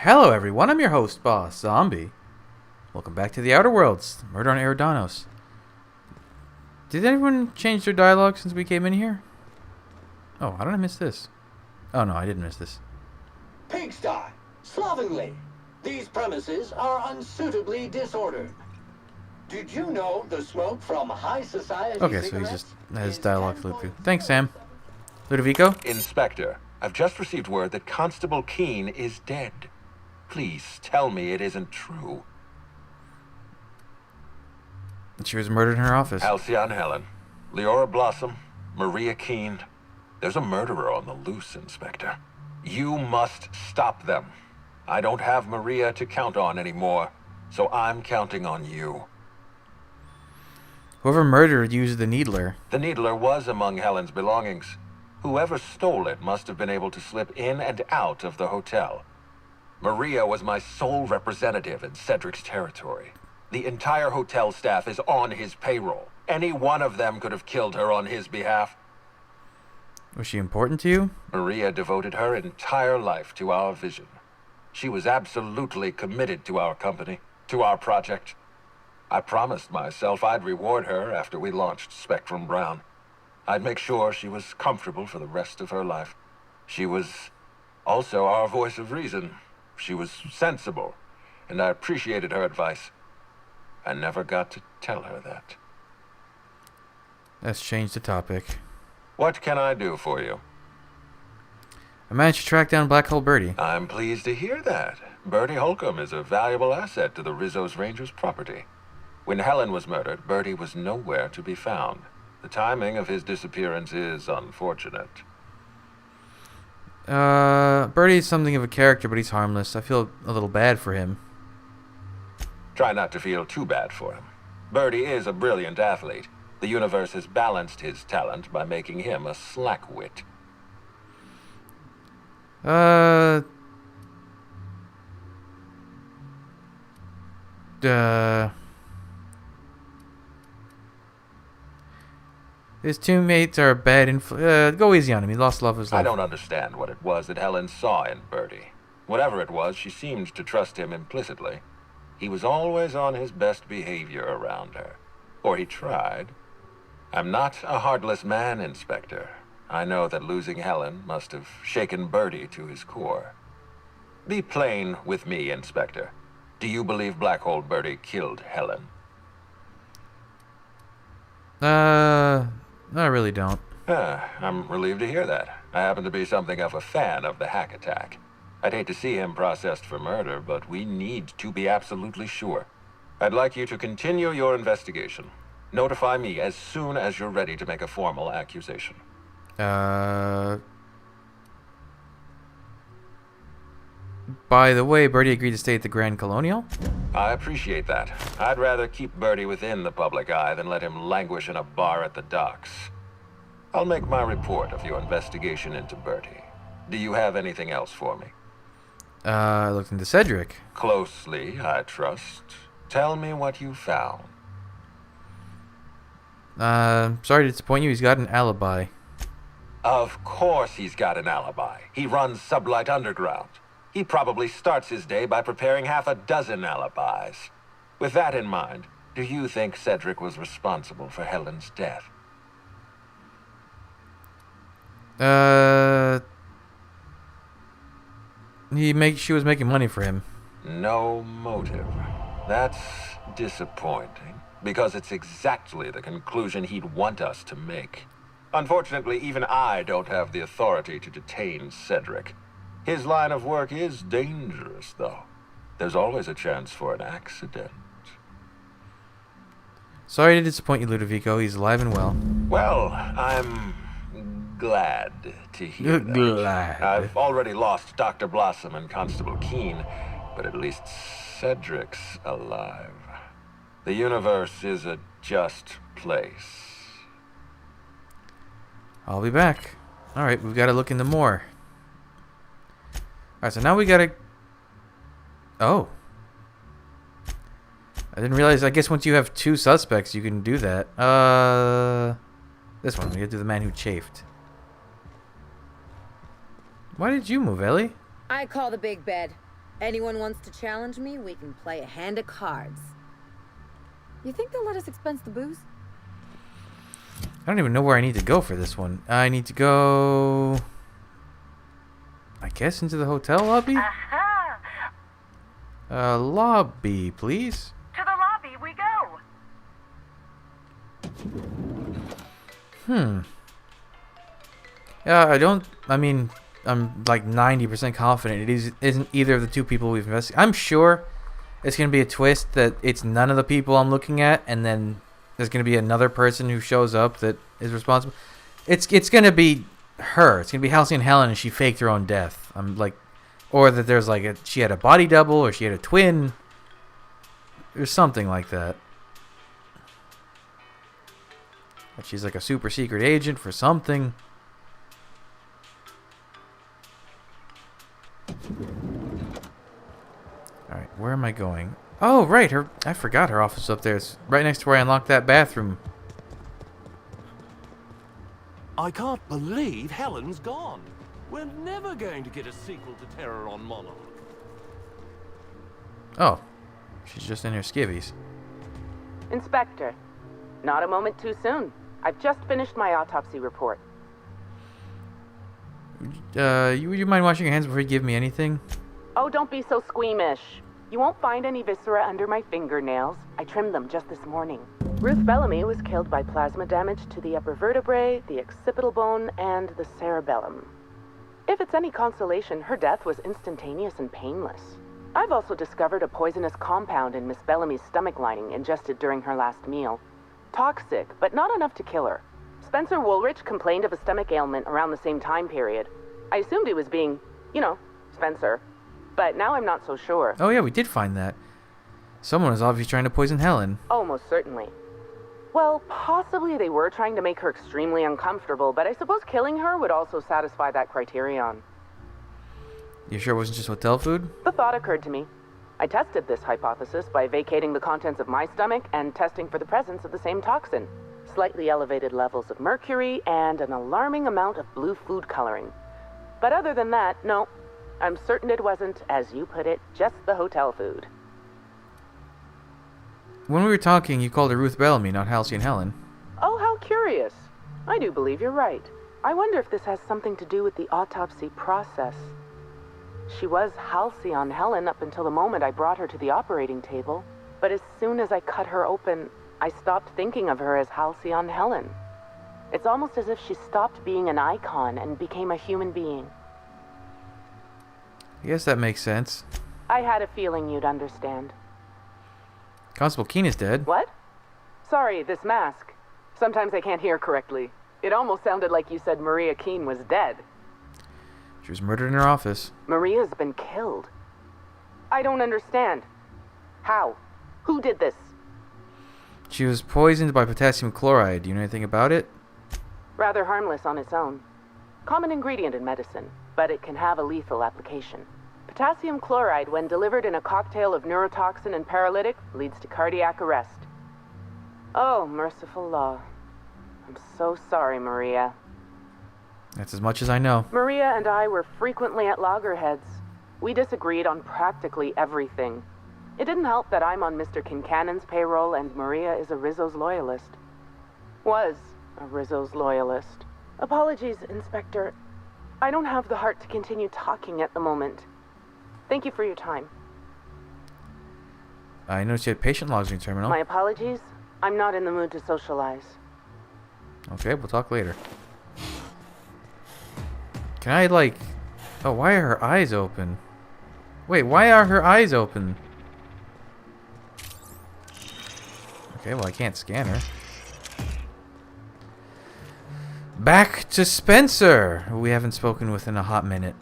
Hello everyone, I'm your host, Boss Zombie. Welcome back to the Outer Worlds, Murder on Eridanos. Did anyone change their dialogue since we came in here? Oh, how did I miss this? Oh no, I didn't miss this. Pigsty, slovenly. These premises are unsuitably disordered. Did you know the smoke from high society Okay, so he just has dialogue flipped through. Thanks, Sam. Ludovico? Inspector, I've just received word that Constable Keene is dead. Please tell me it isn't true. She was murdered in her office. Halcyon Helen, Leora Blossom, Maria Keene. There's a murderer on the loose, Inspector. You must stop them. I don't have Maria to count on anymore, so I'm counting on you. Whoever murdered used the needler. The needler was among Helen's belongings. Whoever stole it must have been able to slip in and out of the hotel. Maria was my sole representative in Cedric's territory. The entire hotel staff is on his payroll. Any one of them could have killed her on his behalf. Was she important to you? Maria devoted her entire life to our vision. She was absolutely committed to our company, to our project. I promised myself I'd reward her after we launched Spectrum Brown. I'd make sure she was comfortable for the rest of her life. She was also our voice of reason. She was sensible, and I appreciated her advice. I never got to tell her that. Let's change the topic. What can I do for you? I managed to track down Black Hole Birdie. I'm pleased to hear that. Bertie Holcomb is a valuable asset to the Rizzo's Rangers property. When Helen was murdered, Bertie was nowhere to be found. The timing of his disappearance is unfortunate. Birdie's something of a character, but he's harmless. I feel a little bad for him. Try not to feel too bad for him. Bertie is a brilliant athlete. The universe has balanced his talent by making him a slackwit. His teammates are bad go easy on him. He lost love of his life. I don't understand what it was that Helen saw in Bertie. Whatever it was, she seemed to trust him implicitly. He was always on his best behavior around her. Or he tried. I'm not a heartless man, Inspector. I know that losing Helen must have shaken Bertie to his core. Be plain with me, Inspector. Do you believe Black Hole Birdie killed Helen? I really don't. I'm relieved to hear that. I happen to be something of a fan of the hack attack. I'd hate to see him processed for murder, but we need to be absolutely sure. I'd like you to continue your investigation. Notify me as soon as you're ready to make a formal accusation. By the way, Bertie agreed to stay at the Grand Colonial? I appreciate that. I'd rather keep Bertie within the public eye than let him languish in a bar at the docks. I'll make my report of your investigation into Bertie. Do you have anything else for me? I looked into Cedric. Closely, I trust. Tell me what you found. Sorry to disappoint you, he's got an alibi. Of course he's got an alibi. He runs Sublight Underground. He probably starts his day by preparing half a dozen alibis. With that in mind, do you think Cedric was responsible for Helen's death? She was making money for him. No motive. That's disappointing, because it's exactly the conclusion he'd want us to make. Unfortunately, even I don't have the authority to detain Cedric. His line of work is dangerous, though. There's always a chance for an accident. Sorry to disappoint you, Ludovico. He's alive and well. Well, I'm glad to hear that. Glad. I've already lost Dr. Blossom and Constable Keene, but at least Cedric's alive. The universe is a just place. I'll be back. Alright, we've got to look into more. Alright, so now we gotta... Oh. I didn't realize, I guess once you have two suspects, you can do that. This one, we gotta do the man who chafed. Why did you move, Ellie? I call the big bed. Anyone wants to challenge me, we can play a hand of cards. You think they'll let us expense the booze? I don't even know where I need to go for this one. I need to go, I guess, into the hotel lobby? Aha! Lobby, please. To the lobby we go. I'm like 90% confident isn't either of the two people we've investigated. I'm sure it's going to be a twist that it's none of the people I'm looking at, and then there's going to be another person who shows up that is responsible. It's going to be her. It's going to be Halcyon Helen, and she faked her own death. I'm like, or that there's like she had a body double, or she had a twin, or something like that. That she's like a super secret agent for something. Alright, where am I going? Oh, right, I forgot her office up there. It's right next to where I unlocked that bathroom. I can't believe Helen's gone. We're never going to get a sequel to Terror on Monarch. Oh, she's just in her skivvies. Inspector, not a moment too soon. I've just finished my autopsy report. Would you mind washing your hands before you give me anything? Oh, don't be so squeamish. You won't find any viscera under my fingernails. I trimmed them just this morning. Ruth Bellamy was killed by plasma damage to the upper vertebrae, the occipital bone, and the cerebellum. If it's any consolation, her death was instantaneous and painless. I've also discovered a poisonous compound in Miss Bellamy's stomach lining ingested during her last meal. Toxic, but not enough to kill her. Spencer Woolrich complained of a stomach ailment around the same time period. I assumed he was being, Spencer. But now I'm not so sure. Oh yeah, we did find that. Someone was obviously trying to poison Helen. Oh, most certainly. Well, possibly they were trying to make her extremely uncomfortable, but I suppose killing her would also satisfy that criterion. You sure it wasn't just hotel food? The thought occurred to me. I tested this hypothesis by vacating the contents of my stomach and testing for the presence of the same toxin. Slightly elevated levels of mercury and an alarming amount of blue food coloring. But other than that, no. I'm certain it wasn't, as you put it, just the hotel food. When we were talking, you called her Ruth Bellamy, not Halcyon Helen. Oh, how curious. I do believe you're right. I wonder if this has something to do with the autopsy process. She was Halcyon Helen up until the moment I brought her to the operating table. But as soon as I cut her open, I stopped thinking of her as Halcyon Helen. It's almost as if she stopped being an icon and became a human being. I guess that makes sense. I had a feeling you'd understand. Constable Keene is dead. What? Sorry, this mask. Sometimes I can't hear correctly. It almost sounded like you said Maria Keene was dead. She was murdered in her office. Maria's been killed. I don't understand. How? Who did this? She was poisoned by potassium chloride. Do you know anything about it? Rather harmless on its own. Common ingredient in medicine, but it can have a lethal application. Potassium chloride, when delivered in a cocktail of neurotoxin and paralytic, leads to cardiac arrest. Oh, merciful law. I'm so sorry, Maria. That's as much as I know. Maria and I were frequently at loggerheads. We disagreed on practically everything. It didn't help that I'm on Mr. Kincannon's payroll and Maria is a Rizzo's loyalist. Was a Rizzo's loyalist. Apologies, Inspector. I don't have the heart to continue talking at the moment. Thank you for your time. I noticed you had patient logs in your terminal. My apologies. I'm not in the mood to socialize. Okay, we'll talk later. Can I, Oh, why are her eyes open? Wait, why are her eyes open? Okay, well, I can't scan her. Back to Spencer, who we haven't spoken with in a hot minute.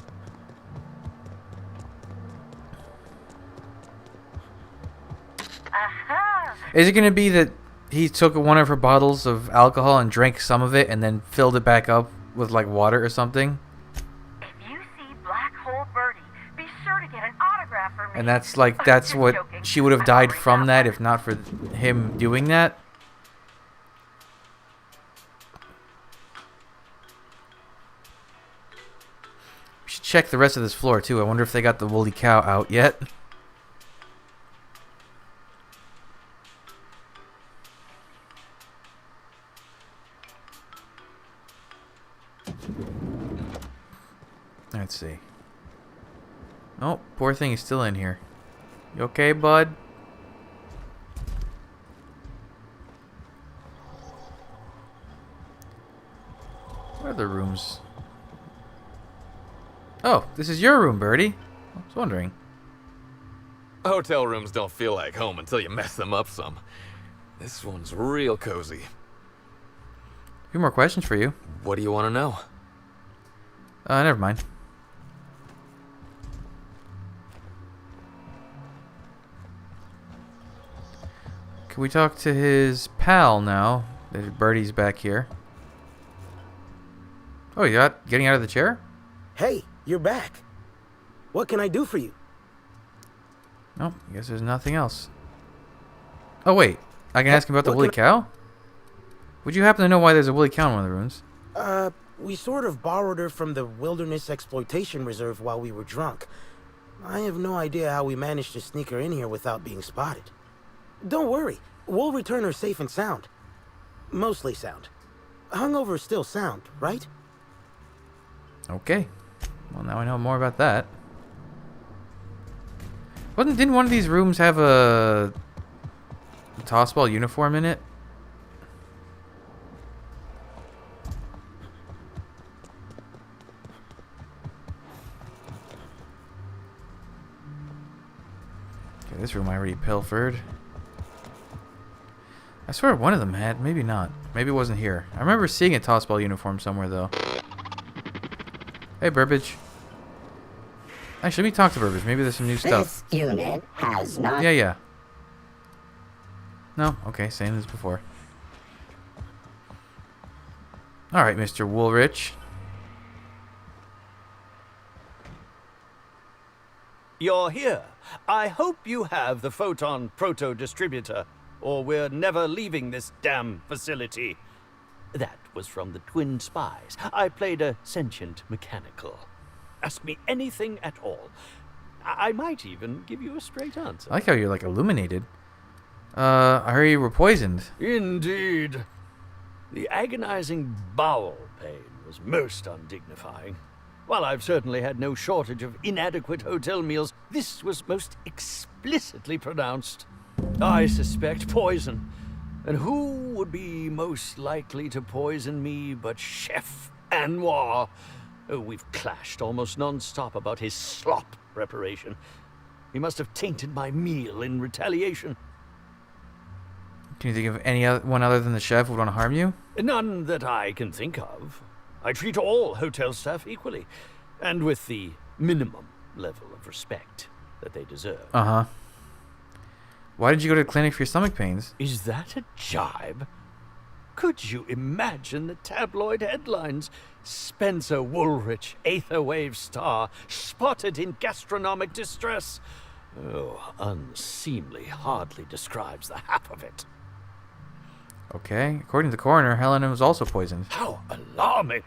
Aha! Is it going to be that he took one of her bottles of alcohol and drank some of it and then filled it back up with, water or something? If you see Black Hole Birdie, be sure to get an autograph for me. And that's what Joking. she would have I'm died already from out that there. if not for him doing that? We should check the rest of this floor, too. I wonder if they got the woolly cow out yet. Let's see. Oh, poor thing is still in here. You okay, bud? What are the rooms? Oh, this is your room, Birdie. I was wondering. Hotel rooms don't feel like home until you mess them up some. This one's real cozy. A few more questions for you. What do you want to know? Never mind. Can we talk to his pal now? Birdie's back here. Oh, you got getting out of the chair? Hey, you're back. What can I do for you? No, I guess there's nothing else. Oh, wait. I can ask him about the woolly cow? Would you happen to know why there's a woolly cow in one of the rooms? We sort of borrowed her from the Wilderness Exploitation Reserve while we were drunk. I have no idea how we managed to sneak her in here without being spotted. Don't worry, we'll return her safe and sound. Mostly sound. Hungover is still sound, right? Okay. Well, now I know more about that. Didn't one of these rooms have a tossball uniform in it? Okay, this room I already pilfered. I swear one of them had, maybe not. Maybe it wasn't here. I remember seeing a tossball uniform somewhere though. Hey, Burbage. Actually, let me talk to Burbage. Maybe there's some new stuff. This unit has not... Yeah. No? Okay, same as before. Alright, Mr. Woolrich. You're here. I hope you have the photon proto-distributor, or we're never leaving this damn facility. That was from the Twin Spies. I played a sentient mechanical. Ask me anything at all. I might even give you a straight answer. I like how you're, like, illuminated. I heard you were poisoned. Indeed. The agonizing bowel pain was most undignifying. While I've certainly had no shortage of inadequate hotel meals, this was most explicitly pronounced. I suspect poison. And who would be most likely to poison me but Chef Anwar? Oh, we've clashed almost non-stop about his slop preparation. He must have tainted my meal in retaliation. Can you think of anyone other than the chef who would want to harm you? None that I can think of. I treat all hotel staff equally, and with the minimum level of respect that they deserve. Uh-huh. Why did you go to the clinic for your stomach pains? Is that a jibe? Could you imagine the tabloid headlines? Spencer Woolrich, Aetherwave star, spotted in gastronomic distress. Oh, unseemly hardly describes the half of it. Okay. According to the coroner, Helen was also poisoned. How alarming!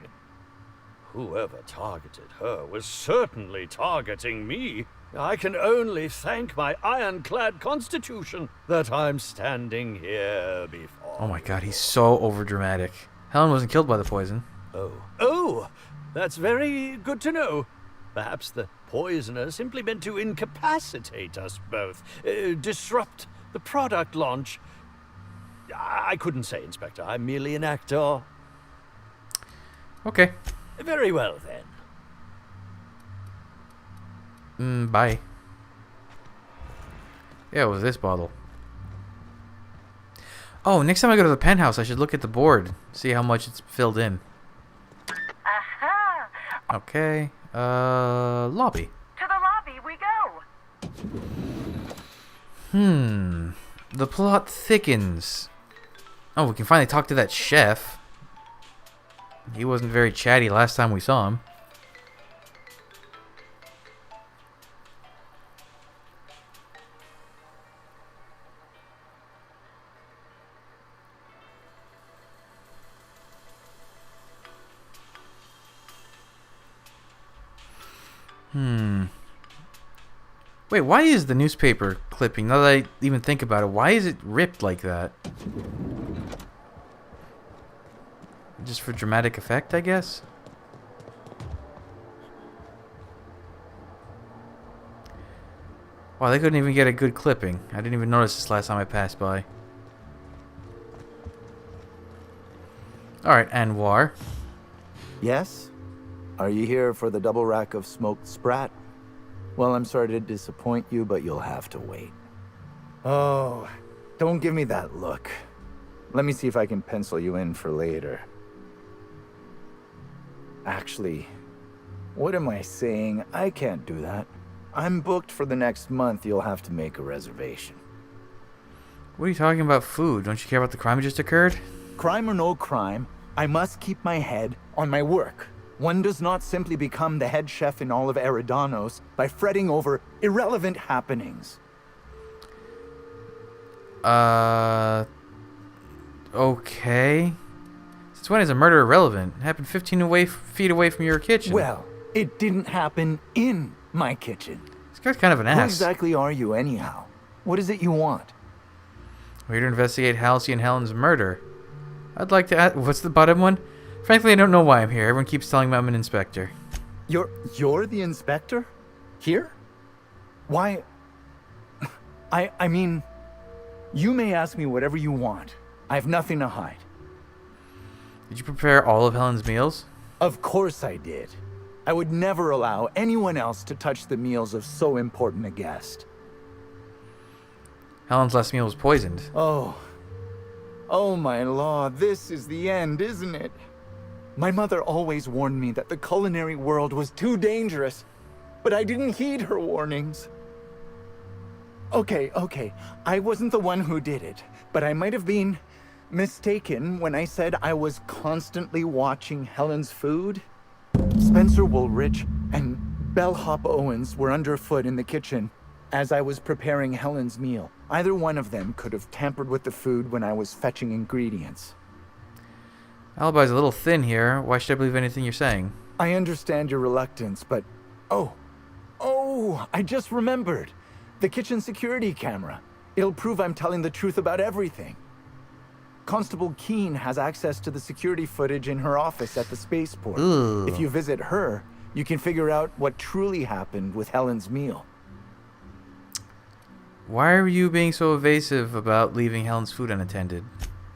Whoever targeted her was certainly targeting me. I can only thank my ironclad constitution that I'm standing here before. Oh my god, he's so overdramatic. Helen wasn't killed by the poison. Oh, that's very good to know. Perhaps the poisoner simply meant to incapacitate us both, disrupt the product launch. I couldn't say, Inspector. I'm merely an actor. Okay. Very well, then. Bye. Yeah, it was this bottle. Oh, next time I go to the penthouse, I should look at the board, see how much it's filled in. Aha! Okay. Lobby. To the lobby we go. The plot thickens. Oh, we can finally talk to that chef. He wasn't very chatty last time we saw him. Wait, why is the newspaper clipping, now that I even think about it, why is it ripped like that? Just for dramatic effect, I guess? Wow, they couldn't even get a good clipping. I didn't even notice this last time I passed by. Alright, Anwar. Yes? Are you here for the double rack of smoked sprat? Well, I'm sorry to disappoint you, but you'll have to wait. Oh, don't give me that look. Let me see if I can pencil you in for later. Actually, what am I saying? I can't do that. I'm booked for the next month. You'll have to make a reservation. What are you talking about food? Don't you care about the crime that just occurred? Crime or no crime, I must keep my head on my work. One does not simply become the head chef in all of Eridanos by fretting over irrelevant happenings. Okay. Since when is a murder irrelevant? It happened 15 feet away from your kitchen. Well, it didn't happen in my kitchen. This guy's kind of an ass. Who exactly are you, anyhow? What is it you want? We're here to investigate Halsey and Helen's murder. I'd like to ask... What's the bottom one? Frankly, I don't know why I'm here. Everyone keeps telling me I'm an inspector. You're the inspector? Here? Why... I mean... You may ask me whatever you want. I have nothing to hide. Did you prepare all of Helen's meals? Of course I did. I would never allow anyone else to touch the meals of so important a guest. Helen's last meal was poisoned. Oh my law, this is the end, isn't it? My mother always warned me that the culinary world was too dangerous, but I didn't heed her warnings. Okay, I wasn't the one who did it, but I might have been mistaken when I said I was constantly watching Helen's food. Spencer Woolrich and Bellhop Owens were underfoot in the kitchen as I was preparing Helen's meal. Either one of them could have tampered with the food when I was fetching ingredients. Alibi's a little thin here. Why should I believe anything you're saying? I understand your reluctance, but... Oh, I just remembered. The kitchen security camera. It'll prove I'm telling the truth about everything. Constable Keene has access to the security footage in her office at the spaceport. Ugh. If you visit her, you can figure out what truly happened with Helen's meal. Why are you being so evasive about leaving Helen's food unattended?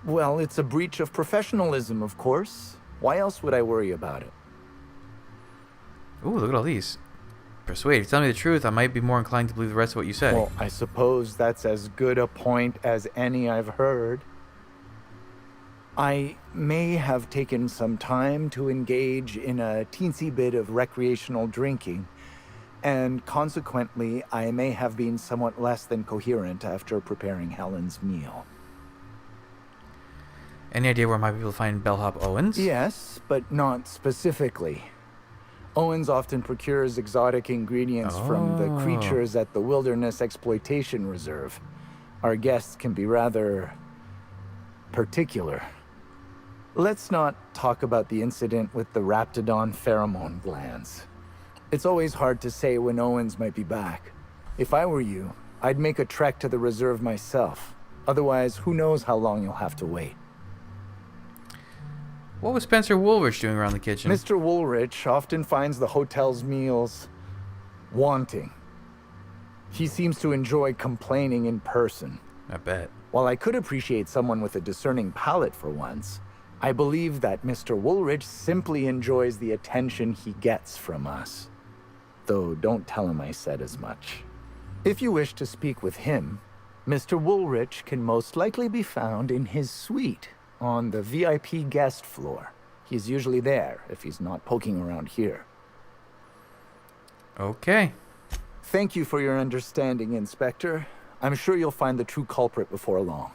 Well, it's a breach of professionalism, of course. Why else would I worry about it? Ooh, look at all these. Persuade. If you tell me the truth, I might be more inclined to believe the rest of what you say. Well, I suppose that's as good a point as any I've heard. I may have taken some time to engage in a teensy bit of recreational drinking, and consequently, I may have been somewhat less than coherent after preparing Helen's meal. Any idea where I might be able to find Bellhop Owens? Yes, but not specifically. Owens often procures exotic ingredients from the creatures at the Wilderness Exploitation Reserve. Our guests can be rather particular. Let's not talk about the incident with the Raptidon pheromone glands. It's always hard to say when Owens might be back. If I were you, I'd make a trek to the reserve myself. Otherwise, who knows how long you'll have to wait. What was Spencer Woolrich doing around the kitchen? Mr. Woolrich often finds the hotel's meals wanting. He seems to enjoy complaining in person. I bet. While I could appreciate someone with a discerning palate for once, I believe that Mr. Woolrich simply enjoys the attention he gets from us. Though don't tell him I said as much. If you wish to speak with him, Mr. Woolrich can most likely be found in his suite on the VIP guest floor. He's usually there if he's not poking around here. Okay. Thank you for your understanding, Inspector. I'm sure you'll find the true culprit before long.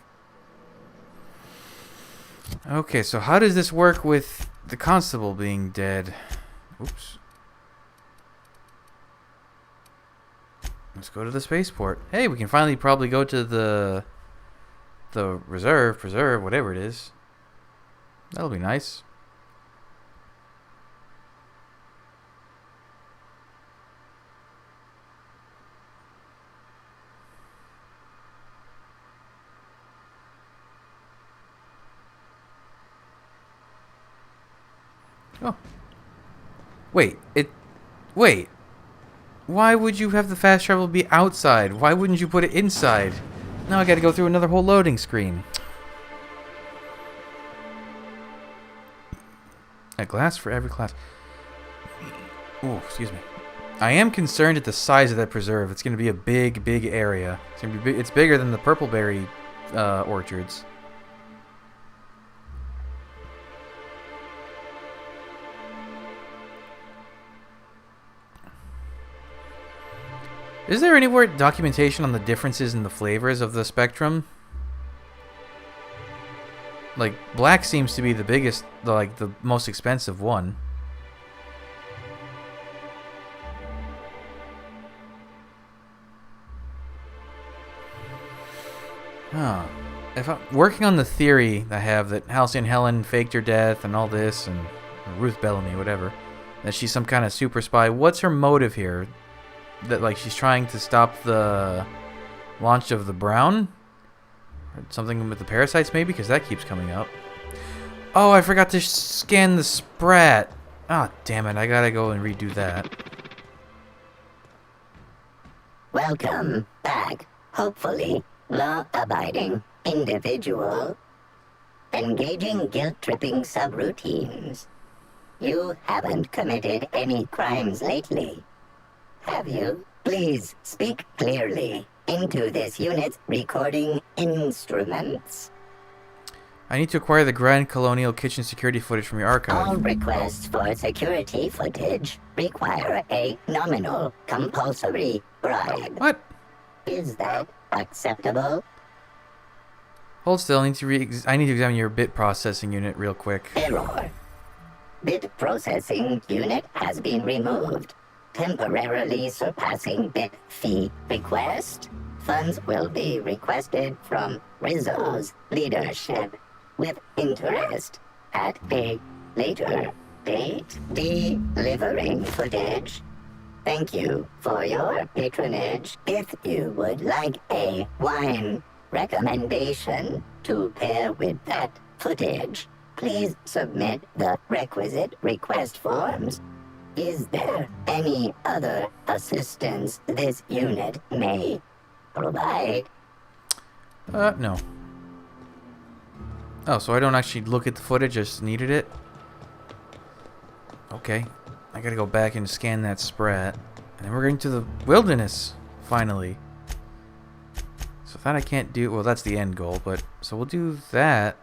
Okay, so how does this work with the constable being dead? Oops. Let's go to the spaceport. Hey, we can finally probably go to the preserve, whatever it is. That'll be nice. Oh. Wait, Wait. Why would you have the fast travel be outside? Why wouldn't you put it inside? Now I gotta go through another whole loading screen. A glass for every class. Oh, excuse me. I am concerned at the size of that preserve. It's gonna be a big, big area. It's gonna be big. It's bigger than the purpleberry orchards. Is there anywhere documentation on the differences in the flavors of the spectrum? Like, black seems to be the biggest, like, the most expensive one. Huh. If I'm working on the theory I have that Halcyon Helen faked her death and all this, and Ruth Bellamy, whatever, that she's some kind of super spy, what's her motive here? That, like, she's trying to stop the launch of the Brown? Or something with the parasites, maybe? Because that keeps coming up. Oh, I forgot to scan the sprat. Ah, oh, damn it. I gotta go and redo that. Welcome back. Hopefully, law-abiding individual. Engaging guilt-tripping subroutines. You haven't committed any crimes lately, have you? Please speak clearly into this unit's recording instruments. I need to acquire the Grand Colonial Kitchen security footage from your archive. All requests for security footage require a nominal compulsory bribe. What? Is that acceptable? Hold still. I need to examine your bit processing unit real quick. Error. Bit processing unit has been removed. Temporarily surpassing bit fee request. Funds will be requested from Rizzo's leadership with interest at a later date. Delivering footage. Thank you for your patronage. If you would like a wine recommendation to pair with that footage, please submit the requisite request forms. Is there any other assistance this unit may provide? No. Oh, so I don't actually look at the footage, I just needed it? Okay. I gotta go back and scan that sprat. And then we're going to the wilderness, finally. So that I can't do... Well, that's the end goal, but... So we'll do that.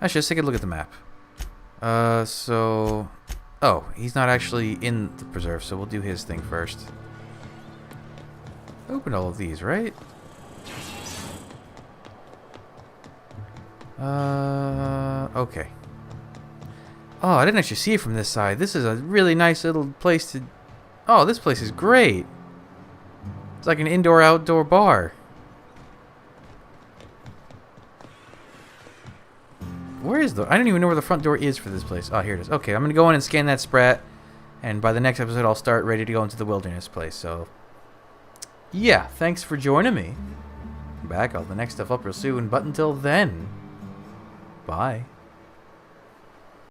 Actually, let's take a look at the map. So... Oh, he's not actually in the preserve, so we'll do his thing first. Open all of these, right? Okay. Oh, I didn't actually see it from this side. This is a really nice little place to... Oh, this place is great. It's like an indoor-outdoor bar. Where is the... I don't even know where the front door is for this place. Oh, here it is. Okay, I'm going to go in and scan that sprat. And by the next episode, I'll start ready to go into the wilderness place. So, yeah, thanks for joining me. Back, I'll have the next stuff up real soon. But until then, bye.